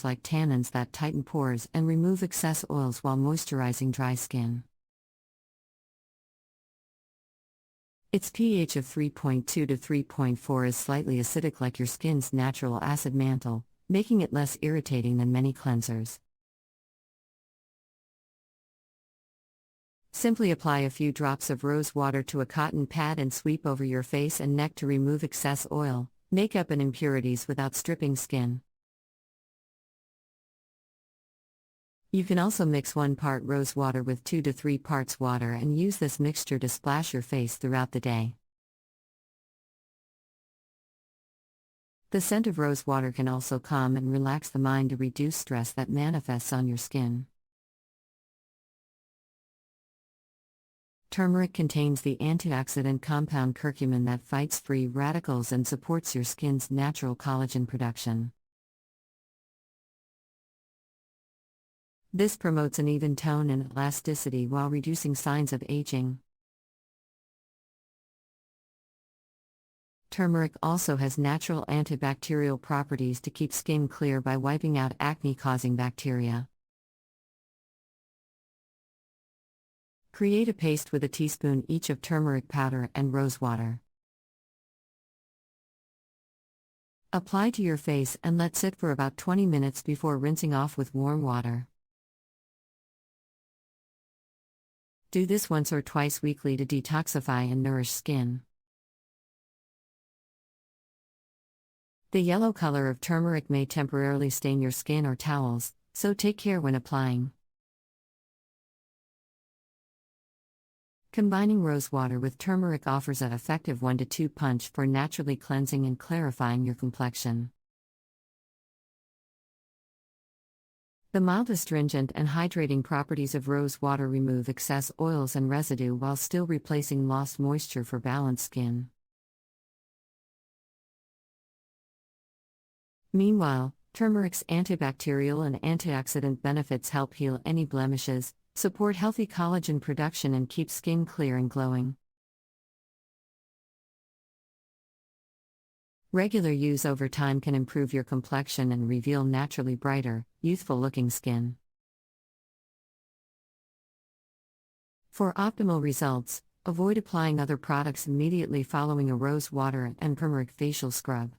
like tannins that tighten pores and remove excess oils while moisturizing dry skin. Its pH of 3.2 to 3.4 is slightly acidic like your skin's natural acid mantle, making it less irritating than many cleansers. Simply apply a few drops of rose water to a cotton pad and sweep over your face and neck to remove excess oil, makeup and impurities without stripping skin. You can also mix 1 part rose water with 2 to 3 parts water and use this mixture to splash your face throughout the day. The scent of rose water can also calm and relax the mind to reduce stress that manifests on your skin. Turmeric contains the antioxidant compound curcumin that fights free radicals and supports your skin's natural collagen production. This promotes an even tone and elasticity while reducing signs of aging. Turmeric also has natural antibacterial properties to keep skin clear by wiping out acne-causing bacteria. Create a paste with a teaspoon each of turmeric powder and rose water. Apply to your face and let sit for about 20 minutes before rinsing off with warm water. Do this once or twice weekly to detoxify and nourish skin. The yellow color of turmeric may temporarily stain your skin or towels, so take care when applying. Combining rose water with turmeric offers an effective 1-2 punch for naturally cleansing and clarifying your complexion. The mild astringent and hydrating properties of rose water remove excess oils and residue while still replacing lost moisture for balanced skin. Meanwhile, turmeric's antibacterial and antioxidant benefits help heal any blemishes, support healthy collagen production and keep skin clear and glowing. Regular use over time can improve your complexion and reveal naturally brighter, youthful-looking skin. For optimal results, avoid applying other products immediately following a rose water and turmeric facial scrub.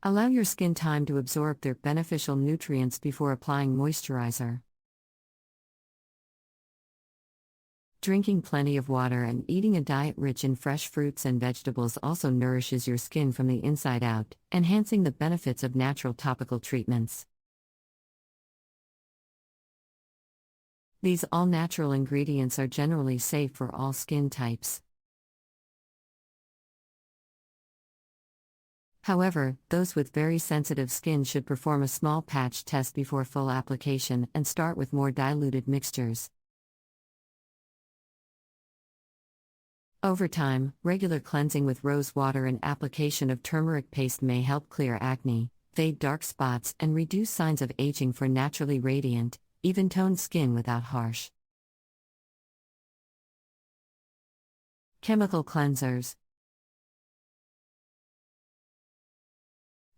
Allow your skin time to absorb their beneficial nutrients before applying moisturizer. Drinking plenty of water and eating a diet rich in fresh fruits and vegetables also nourishes your skin from the inside out, enhancing the benefits of natural topical treatments. These all-natural ingredients are generally safe for all skin types. However, those with very sensitive skin should perform a small patch test before full application and start with more diluted mixtures. Over time, regular cleansing with rose water and application of turmeric paste may help clear acne, fade dark spots, and reduce signs of aging for naturally radiant, even-toned skin without harsh chemical cleansers.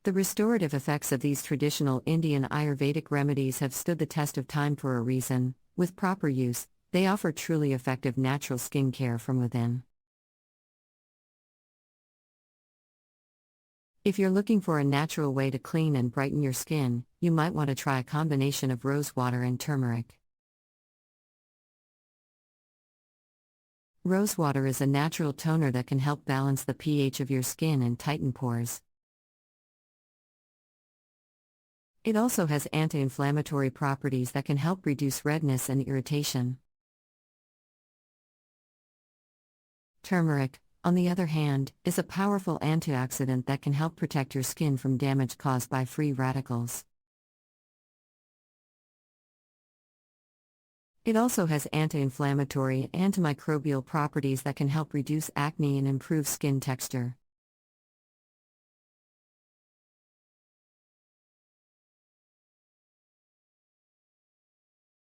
The restorative effects of these traditional Indian Ayurvedic remedies have stood the test of time for a reason. With proper use, they offer truly effective natural skin care from within. If you're looking for a natural way to clean and brighten your skin, you might want to try a combination of rose water and turmeric. Rose water is a natural toner that can help balance the pH of your skin and tighten pores. It also has anti-inflammatory properties that can help reduce redness and irritation. Turmeric, on the other hand, is a powerful antioxidant that can help protect your skin from damage caused by free radicals. It also has anti-inflammatory and antimicrobial properties that can help reduce acne and improve skin texture.